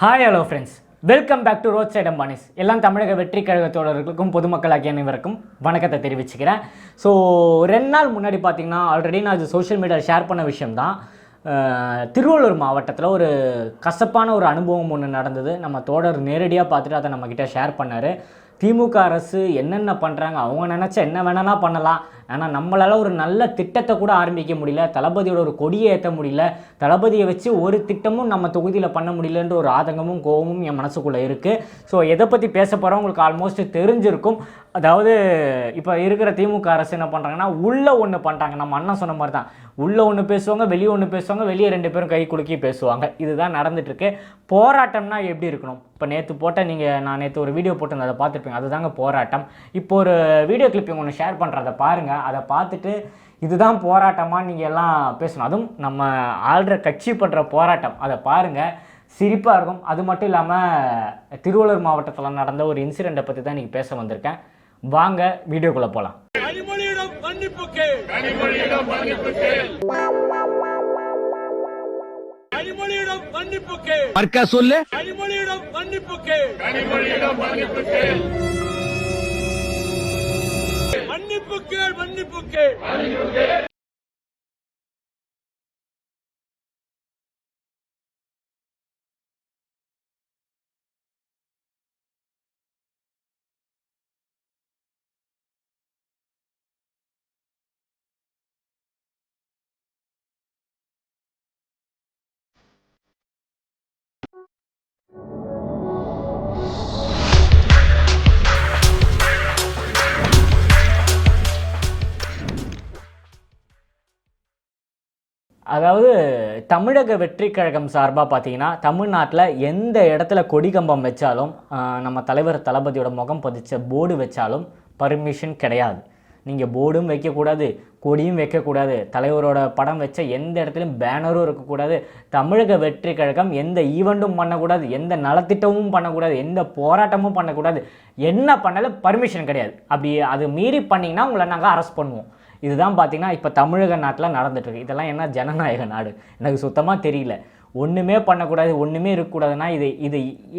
Hi hello friends, welcome back to road side Ambanis. எல்லாம் தமிழக வெற்றி கழக தோழர்களுக்கும் பொதுமக்களாகிய அனைவருக்கும் வணக்கத்தை தெரிவிச்சுக்கிறேன். ஸோ 2 நாள் முன்னாடி பார்த்தீங்கன்னா ஆல்ரெடி நான் அது சோஷியல் மீடியாவில் ஷேர் பண்ண விஷயம்தான். திருவள்ளூர் மாவட்டத்தில் ஒரு கசப்பான ஒரு அனுபவம் ஒன்று நடந்தது. நம்ம தோழர் நேரடியாக பார்த்துட்டு அதை நம்மக்கிட்ட ஷேர் பண்ணார். திமுக அரசு என்னென்ன பண்ணுறாங்க, அவங்க நினச்சா என்ன வேணாலும் பண்ணலாம், ஆனால் நம்மளால் ஒரு நல்ல திட்டத்தை கூட ஆரம்பிக்க முடியல, தளபதியோட ஒரு கொடியை ஏற்ற முடியல, தளபதியை வச்சு ஒரு திட்டமும் நம்ம தொகுதியில் பண்ண முடியலன்ற ஒரு ஆதங்கமும் கோபமும் என் மனசுக்குள்ளே இருக்குது. ஸோ எதை பற்றி பேச போகிறோம் உங்களுக்கு ஆல்மோஸ்ட் தெரிஞ்சிருக்கும். அதாவது இப்போ இருக்கிற திமுக அரசு என்ன பண்ணுறாங்கன்னா, உள்ளே ஒன்று பண்ணுறாங்க. நம்ம அண்ணன் சொன்ன மாதிரி தான், உள்ளே ஒன்று பேசுவாங்க, வெளியே ஒன்று பேசுவாங்க, வெளியே 2 பேரும் கை குலுக்கி பேசுவாங்க. இதுதான் நடந்துட்டுருக்கு. போராட்டம்னா எப்படி இருக்கணும்? இப்போ நான் நேற்று ஒரு வீடியோ போட்டிருந்தேன், அதை பார்த்துருப்பீங்க. அதுதாங்க போராட்டம். இப்போ ஒரு வீடியோ கிளிப்பிங் ஒன்று ஷேர் பண்ணுறேன், அதை பாருங்கள். அதை பார்த்துட்டு இதுதான் போராட்டமாக நீங்கள் எல்லாம் பேசணும். அதுவும் நம்ம ஆள்ற கட்சி பண்ணுற போராட்டம், அதை பாருங்கள், சிரிப்பாக இருக்கும். அது மட்டும் இல்லாமல் திருவள்ளூர் மாவட்டத்தில் நடந்த ஒரு இன்சிடெண்ட்டை பற்றி தான் இன்றைக்கி பேச வந்திருக்கேன். வாங்க வீடியோக்குள்ளே போகலாம். அதாவது தமிழக வெற்றி கழகம் சார்பாக பார்த்தீங்கன்னா, தமிழ்நாட்டில் எந்த இடத்துல கொடி கம்பம் வச்சாலும், நம்ம தலைவர் தளபதியோட முகம் பதிச்ச போர்டு வச்சாலும் பர்மிஷன் கிடையாது. நீங்கள் போர்டும் வைக்கக்கூடாது, கொடியும் வைக்கக்கூடாது, தலைவரோட படம் வச்ச எந்த இடத்துலையும் பேனரும் இருக்கக்கூடாது, தமிழக வெற்றி கழகம் எந்த ஈவெண்ட்டும் பண்ணக்கூடாது, எந்த நலத்திட்டமும் பண்ணக்கூடாது, எந்த போராட்டமும் பண்ணக்கூடாது. என்ன பண்ணாலும் பர்மிஷன் கிடையாது. அப்படி அது மீறி பண்ணிங்கன்னா உங்களை நாங்கள் அரெஸ்ட் பண்ணுவோம். இதுதான் பார்த்தீங்கன்னா இப்போ தமிழக நாட்டில் நடந்துட்டுருக்கு. இதெல்லாம் என்ன ஜனநாயக நாடு? எனக்கு சுத்தமாக தெரியல. ஒன்றுமே பண்ணக்கூடாது, ஒன்றுமே இருக்கக்கூடாதுன்னா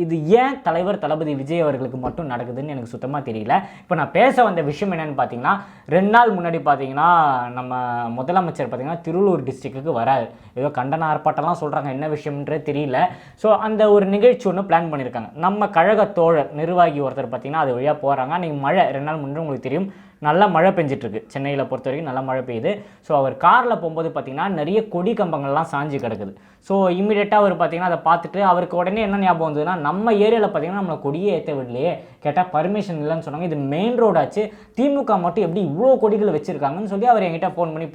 இது ஏன் தலைவர் தளபதி விஜய் அவர்களுக்கு மட்டும் நடக்குதுன்னு எனக்கு சுத்தமாக தெரியல. இப்போ நான் பேச வந்த விஷயம் என்னென்னு பார்த்தீங்கன்னா, 2 நாள் முன்னாடி பார்த்தீங்கன்னா நம்ம முதலமைச்சர் பார்த்தீங்கன்னா திருவள்ளூர் டிஸ்ட்ரிக்ட்டுக்கு வராது. ஏதோ கண்டன ஆர்ப்பாட்டம்லாம் சொல்கிறாங்க, என்ன விஷயம்ன்றே தெரியல. ஸோ அந்த ஒரு நிகழ்ச்சி ஒன்று பிளான் பண்ணியிருக்காங்க. நம்ம கழக தோழர் நிர்வாகி ஒருத்தர் பார்த்தீங்கன்னா அது வழியாக போகிறாங்க. அன்றைக்கி மழை, 2 நாள் முன்னாடி உங்களுக்கு தெரியும், நல்லா மழை பெஞ்சிட்ருக்கு. சென்னையில் பொறுத்த வரைக்கும் நல்லா மழை பெய்யுது. ஸோ அவர் காரில் போகும்போது பார்த்திங்கன்னா நிறைய கொடி கம்பங்கள்லாம் சாஞ்சு கிடக்குது. ஸோ இமீடியட்டாக அவர் பார்த்திங்கன்னா அதை பார்த்துட்டு அவருக்கு உடனே என்ன ஞாபகம் வந்ததுன்னா, நம்ம ஏரியாவில் பார்த்திங்கன்னா நம்மளை கொடியே ஏற்ற விடலையே, கேட்டால் பர்மிஷன் இல்லைன்னு சொன்னாங்க. இது மெயின் ரோடாச்சு, திமுக மட்டும் எப்படி இவ்வளோ கொடிகள் வச்சுருக்காங்கன்னு சொல்லி அவர் என்கிட்ட ஃபோன் பண்ணி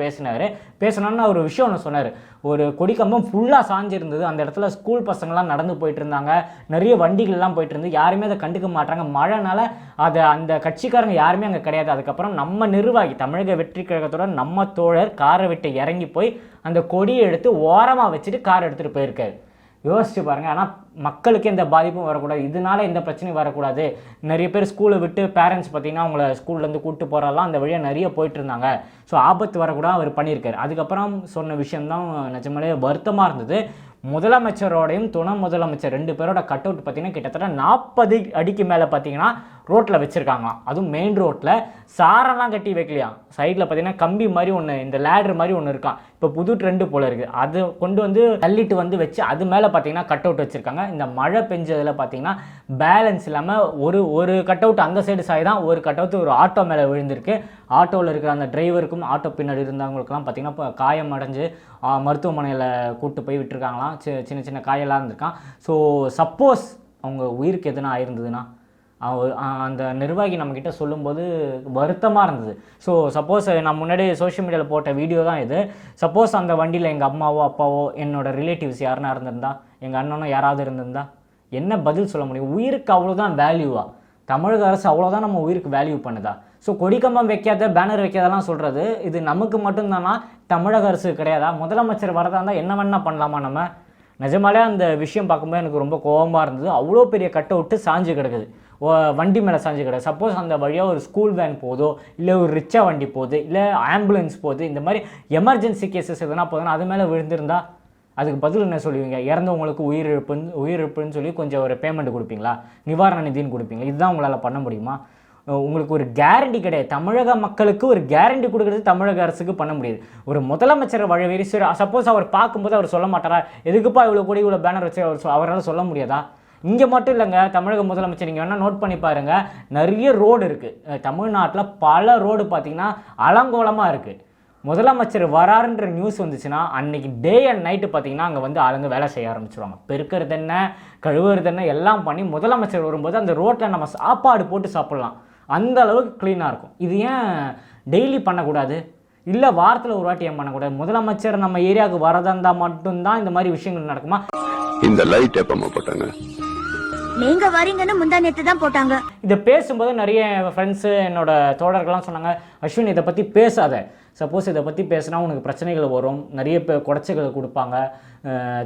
பேசினோன்னு ஒரு விஷயம் ஒன்று சொன்னார். ஒரு கொடி கம்பம் ஃபுல்லாக சாஞ்சிருந்தது. அந்த இடத்துல ஸ்கூல் பசங்கள்லாம் நடந்து போயிட்டு இருந்தாங்க, நிறைய வண்டிகள்லாம் போயிட்டு இருந்து, யாருமே அதை கண்டுக்க மாட்டாங்க. மழைனால அந்த கட்சிக்காரங்க யாருமே அங்கே கிடையாது. அதுக்கப்புறம் நம்ம நிர்வாகி தமிழக வெற்றி கழகத்தோட நம்ம தோழர் காரை விட்டு இறங்கி போய் அந்த கொடியை எடுத்து ஓரமாக வச்சுட்டு கார் எடுத்துகிட்டு போயிருக்காரு. யோசிச்சு பாருங்கள். ஆனால் மக்களுக்கு எந்த பாதிப்பும் வரக்கூடாது, இதனால எந்த பிரச்சனையும் வரக்கூடாது. நிறைய பேர் ஸ்கூலை விட்டு பேரண்ட்ஸ் பார்த்திங்கன்னா அவங்கள ஸ்கூல்லேருந்து கூப்பிட்டு போகிறதெல்லாம் அந்த வழியாக நிறைய போயிட்டு இருந்தாங்க. ஸோ ஆபத்து வரக்கூடாது அவர் பண்ணியிருக்காரு. அதுக்கப்புறம் சொன்ன விஷயம்தான் நிஜமாலே வருத்தமாக இருந்தது. முதலமைச்சரோடையும் துணை முதலமைச்சர் 2 பேரோட கட் அவுட் பார்த்திங்கன்னா கிட்டத்தட்ட 40 அடிக்கு மேலே பார்த்திங்கன்னா ரோட்டில் வச்சுருக்காங்களாம். அதுவும் மெயின் ரோட்டில் சாரெல்லாம் கட்டி வைக்கலையாம். சைடில் பார்த்திங்கன்னா கம்பி மாதிரி ஒன்று, இந்த லேட்ரு மாதிரி ஒன்று இருக்கான். இப்போ புது ட்ரெண்டு போல் இருக்குது. அது கொண்டு வந்து தள்ளிட்டு வந்து வச்சு அது மேலே பார்த்திங்கன்னா கட் அவுட் வச்சுருக்காங்க. இந்த மழை பெஞ்சதில் பார்த்திங்கன்னா பேலன்ஸ் இல்லாமல் ஒரு கட் அவுட் அந்த சைடு சாய் தான், ஒரு கட் அவுட் ஒரு ஆட்டோ மேலே விழுந்திருக்கு. ஆட்டோவில் இருக்கிற அந்த டிரைவருக்கும் ஆட்டோ பின்னாடி இருந்தவங்களுக்குலாம் பார்த்திங்கன்னா இப்போ காயம் அடைஞ்சு மருத்துவமனையில் கூப்பிட்டு போய் விட்டுருக்காங்களாம். சின்ன சின்ன காயெல்லாம் இருந்திருக்கான். ஸோ சப்போஸ் அவங்க உயிருக்கு எதுனா ஆயிருந்ததுன்னா, அந்த நிர்வாகி நம்மக்கிட்ட சொல்லும்போது வருத்தமாக இருந்தது. ஸோ சப்போஸ் நான் முன்னாடி சோஷியல் மீடியாவில் போட்ட வீடியோ தான் இது. சப்போஸ் அந்த வண்டியில் எங்கள் அம்மாவோ அப்பாவோ என்னோடய ரிலேட்டிவ்ஸ் யாருன்னா இருந்திருந்தா, எங்கள் அண்ணனோ யாராவது இருந்திருந்தா என்ன பதில் சொல்ல முடியும்? உயிருக்கு அவ்வளோதான் வேல்யூவா? தமிழக அரசு அவ்வளோதான் நம்ம உயிருக்கு வேல்யூ பண்ணுதா? ஸோ கொடிக்கம்பம் வைக்காத, பேனர் வைக்காதெல்லாம் சொல்கிறது இது நமக்கு மட்டும்தானா? தமிழக அரசு கிடையாதா? முதலமைச்சர் வரதா இருந்தால் என்ன வேணால் பண்ணலாமா நம்ம? நிஜமாலே அந்த விஷயம் பார்க்கும்போது எனக்கு ரொம்ப கோபமாக இருந்தது. அவ்வளோ பெரிய கட்டை விட்டு சாஞ்சு கிடக்குது, வண்டி மேலே சாஞ்சு கிடக்குது. சப்போஸ் அந்த வழியாக ஒரு ஸ்கூல் வேன் போதோ, இல்லை ஒரு ரிச்சா வண்டி போகுது, இல்லை ஆம்புலன்ஸ் போகுது, இந்த மாதிரி எமர்ஜென்சி கேசஸ் எதுனா போதுன்னா அது மேலே விழுந்திருந்தா அதுக்கு பதில் என்ன சொல்லுவீங்க? இறந்தவங்களுக்கு உயிரிழப்புன்னு சொல்லி கொஞ்சம் ஒரு பேமெண்ட் கொடுப்பீங்களா? நிவாரண நிதின்னு கொடுப்பீங்களா? இதுதான் உங்களால் பண்ண முடியுமா? உங்களுக்கு ஒரு கேரண்டி கிடையாது. தமிழக மக்களுக்கு ஒரு கேரண்டி கொடுக்குறது தமிழக அரசுக்கு பண்ண முடியாது. ஒரு முதலமைச்சர் வழி சப்போஸ் அவர் பார்க்கும்போது அவர் சொல்ல மாட்டாரா, எதுக்குப்பா இவ்வளோ கூடி இவ்வளோ பேனர் வச்சு அவரால் சொல்ல முடியாதா? இங்கே மட்டும் இல்லைங்க, தமிழக முதலமைச்சர் நீங்கள் வேணால் நோட் பண்ணி பாருங்கள், நிறைய ரோடு இருக்குது தமிழ்நாட்டில். பல ரோடு பார்த்திங்கன்னா அலங்கோலமாக இருக்குது. முதலமைச்சர் வராருன்ற நியூஸ் வந்துச்சுன்னா அன்றைக்கி டே அண்ட் நைட்டு பார்த்திங்கன்னா அங்கே வந்து ஆளுங்க வேலை செய்ய ஆரம்பிச்சிருவாங்க. பெருக்கிறது என்ன, கழுவுறது என்ன எல்லாம் பண்ணி முதலமைச்சர் வரும்போது அந்த ரோட்டில் நம்ம சாப்பாடு போட்டு சாப்பிட்லாம், அந்த அளவுக்கு க்ளீனாக இருக்கும். இது ஏன் டெய்லி பண்ணக்கூடாது? இல்லை வாரத்தில் ஒரு வாட்டி ஏன் பண்ணக்கூடாது? முதலமைச்சர் நம்ம ஏரியாவுக்கு வரதா இருந்தால் மட்டும்தான் இந்த மாதிரி விஷயங்கள் நடக்குமா? இந்த லைட் எப்பமா போட்டாங்க? நீங்க வரீங்கன்னு முந்தா நேத்து தான் போட்டாங்க. இதை பேசும்போது நிறைய ஃப்ரெண்ட்ஸு என்னோட தோழர்கள்லாம் சொன்னாங்க, அஸ்வின் இதை பற்றி பேசாத, சப்போஸ் இதை பற்றி பேசினா உனக்கு பிரச்சனைகள் வரும், நிறைய குடைச்சல்கள் கொடுப்பாங்க,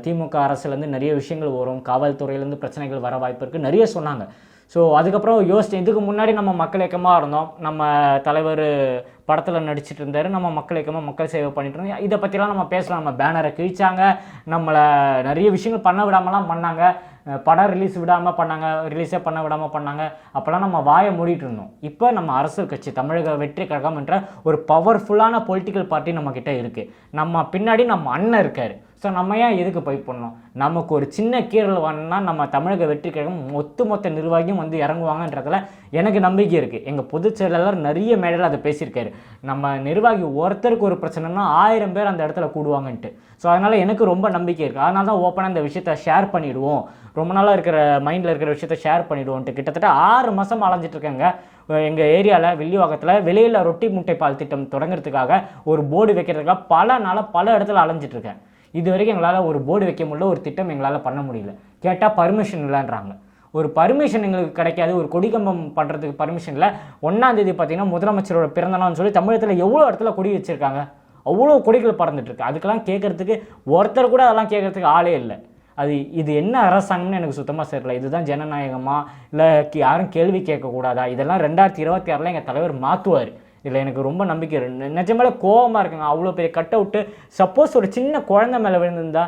திமுக அரசுலேருந்து நிறைய விஷயங்கள் வரும், காவல்துறையிலேருந்து பிரச்சனைகள் வர வாய்ப்பு இருக்குது, நிறைய சொன்னாங்க. ஸோ அதுக்கப்புறம் யோசித்தேன், இதுக்கு முன்னாடி நம்ம மக்கள் இயக்கமாக இருந்தோம், நம்ம தலைவர் படத்தில் நடிச்சிட்டு இருந்தார், நம்ம மக்கள் இயக்கமாக மக்கள் சேவை பண்ணிட்டு இருந்தோம், இதை பற்றிலாம் நம்ம பேசலாம். நம்ம பேனரை கிழிச்சாங்க, நம்மளை நிறைய விஷயங்கள் பண்ண விடாமலாம் பண்ணாங்க, படம் ரிலீஸே பண்ண விடாமல் பண்ணாங்க. அப்போல்லாம் நம்ம வாயை மூடிட்டு இருந்தோம். இப்போ நம்ம அரசியல் கட்சி தமிழக வெற்றி கழகம் என்ற ஒரு பவர்ஃபுல்லான பொலிட்டிக்கல் பார்ட்டி நம்மக்கிட்ட இருக்குது. நம்ம பின்னாடி நம்ம அண்ணன் இருக்கார். ஸோ நம்ம ஏன் எதுக்கு போய் பண்ணோம்? நமக்கு ஒரு சின்ன கீரல் வேணும்னா நம்ம தமிழக வெற்றி கழகம் மொத்த நிர்வாகியும் வந்து இறங்குவாங்கன்றதுல எனக்கு நம்பிக்கை இருக்குது. எங்கள் பொதுச் செயலாளர் நிறைய மேடையில் அதை பேசியிருக்காரு. நம்ம நிர்வாகி ஒருத்தருக்கு ஒரு பிரச்சனைனா 1000 பேர் அந்த இடத்துல கூடுவாங்கன்ட்டு. ஸோ அதனால் எனக்கு ரொம்ப நம்பிக்கை இருக்குது. அதனால தான் ஓப்பனாக இந்த விஷயத்தை ஷேர் பண்ணிவிடுவோம், ரொம்ப நாளாக இருக்கிற மைண்டில் இருக்கிற விஷயத்தை ஷேர் பண்ணிவிடுவோன்ட்டு கிட்டத்தட்ட 6 மாதம் அலைஞ்சிட்ருக்கேங்க. எங்கள் ஏரியாவில் வில்லிவாக்கத்தில் வெளியில் ரொட்டி முட்டை பால் திட்டம் தொடங்குறதுக்காக ஒரு போர்டு வைக்கிறதுக்காக பல இடத்துல அலைஞ்சிட்ருக்கேன். இது வரைக்கும் எங்களால் ஒரு போர்டு வைக்க முடியல, ஒரு திட்டம் எங்களால் பண்ண முடியல. கேட்டால் பர்மிஷன் இல்லைன்றாங்க. ஒரு பர்மிஷன் எங்களுக்கு கிடைக்காது, ஒரு கொடிக்கம்பம் பண்ணுறதுக்கு பர்மிஷன் இல்லை. 1ஆம் தேதி பார்த்திங்கன்னா முதலமைச்சரோட பிறந்தநாள்னு சொல்லி தமிழகத்தில் எவ்வளோ இடத்துல கொடி வச்சுருக்காங்க, அவ்வளோ கொடிகள் பறந்துட்டுருக்கு. அதுக்கெல்லாம் கேட்குறதுக்கு ஒருத்தர் கூட அதெல்லாம் கேட்குறதுக்கு ஆளே இல்லை. இது என்ன அரசாங்கம்னு எனக்கு சுத்தமாக தெரியல. இதுதான் ஜனநாயகமா, இல்லை யாரும் கேள்வி கேட்கக்கூடாதா? இதெல்லாம் 2026 எங்கள் தலைவர் மாற்றுவார். இதில் எனக்கு ரொம்ப நம்பிக்கை. நிஜமாலே கோபமாக இருக்குங்க. அவ்வளோ பெரிய கட் அவுட்டு, சப்போஸ் ஒரு சின்ன குழந்தை மேலே விழுந்திருந்தா,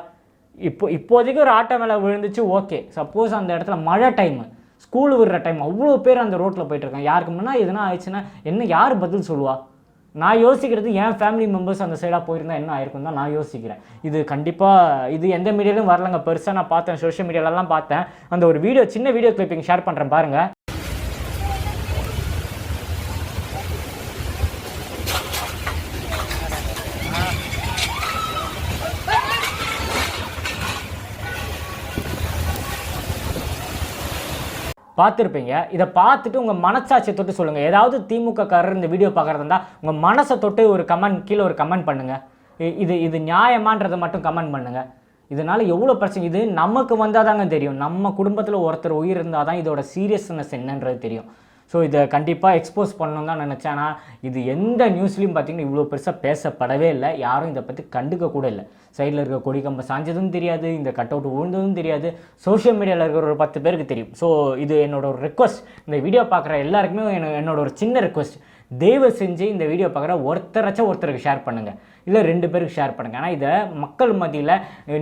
இப்போதைக்கு ஒரு ஆட்டோ மேலே விழுந்துச்சு, ஓகே. சப்போஸ் அந்த இடத்துல மழை டைமு, ஸ்கூல் விடுற டைம், அவ்வளோ பேர் அந்த ரோட்டில் போயிட்டுருக்காங்க. யாருக்கு முன்னா எதுனா ஆயிடுச்சுன்னா யார் பதில் சொல்லுவா? நான் யோசிக்கிறது என் ஃபேமிலி மெம்பர்ஸ் அந்த சைடாக போயிருந்தால் என்ன ஆயிருக்கும் தான் நான் யோசிக்கிறேன். இது கண்டிப்பாக இது எந்த மீடியாலும் வரலங்க. பெருசாக நான் பார்த்தேன், சோஷியல் மீடியாலலாம் பார்த்தேன். அந்த ஒரு சின்ன வீடியோ கிளிப்பிங் ஷேர் பண்ணுறேன் பாருங்கள். பார்த்துருப்பீங்க. இதை பார்த்துட்டு உங்கள் மனசாட்சியை தொட்டு சொல்லுங்கள். ஏதாவது திமுக காரர் இந்த வீடியோ பார்க்குறதா இருந்தால் உங்கள் மனசை தொட்டு ஒரு கீழே ஒரு கமெண்ட் பண்ணுங்கள். இது நியாயமான்றதை மட்டும் கமெண்ட் பண்ணுங்கள். இதனால் எவ்வளோ பிரச்சனை, இது நமக்கு வந்தால் தாங்க தெரியும். நம்ம குடும்பத்தில் ஒருத்தர் உயிர் இருந்தால் தான் இதோட சீரியஸ்னஸ் என்னன்றது தெரியும். ஸோ இதை கண்டிப்பாக எக்ஸ்போஸ் பண்ணணும் தான் நினச்சேன். ஆனால் இது எந்த நியூஸ்லையும் பார்த்திங்கன்னா இவ்வளோ பெருசாக பேசப்படவே இல்லை. யாரும் இதை பற்றி கண்டுக்க கூட இல்லை. சைடில் இருக்க கொடி கம்பம் சாஞ்சதும் தெரியாது, இந்த கட் அவுட் விழுந்ததும் தெரியாது. சோஷியல் மீடியாவில் இருக்கிற ஒரு 10 பேருக்கு தெரியும். ஸோ இது என்னோட ஒரு ரெக்வஸ்ட். இந்த வீடியோ பார்க்குற எல்லாருக்குமே என்னோட ஒரு சின்ன ரெக்வஸ்ட், தயவு செஞ்சு இந்த வீடியோ பார்க்குற ஒருத்தருக்கு ஷேர் பண்ணுங்கள், இல்லை 2 பேருக்கு ஷேர் பண்ணுங்கள். ஆனால் இதை மக்கள் மத்தியில்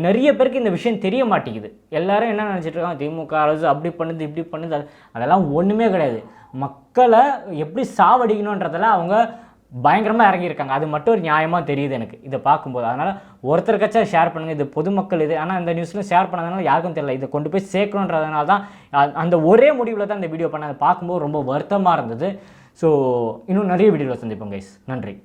நிறைய பேருக்கு இந்த விஷயம் தெரிய மாட்டேங்குது. எல்லாரும் என்ன நினச்சிட்டு இருக்காங்க, திமுக அரசு அப்படி பண்ணுது இப்படி பண்ணுது, அதெல்லாம் ஒன்றுமே கிடையாது. மக்களை எப்படி சாவடிக்கணுன்றதில் அவங்க பயங்கரமாக இறங்கியிருக்காங்க. அது மட்டும் ஒரு நியாயமாக தெரியுது எனக்கு இதை பார்க்கும்போது. அதனால் ஒருத்தருக்காச்சா ஷேர் பண்ணுங்கள். இது பொதுமக்கள் இது. ஆனால் இந்த நியூஸில் ஷேர் பண்ணதுனால யாருக்கும் தெரியல. இதை கொண்டு போய் சேர்க்கணுன்றதுனால தான் அந்த ஒரே முடிவில் தான் இந்த வீடியோ பண்ண. அதை பார்க்கும்போது ரொம்ப வருத்தமாக இருந்தது. ஸோ இன்னும் நிறைய வீடியோவில் சந்திப்போம் கைஸ். நன்றி.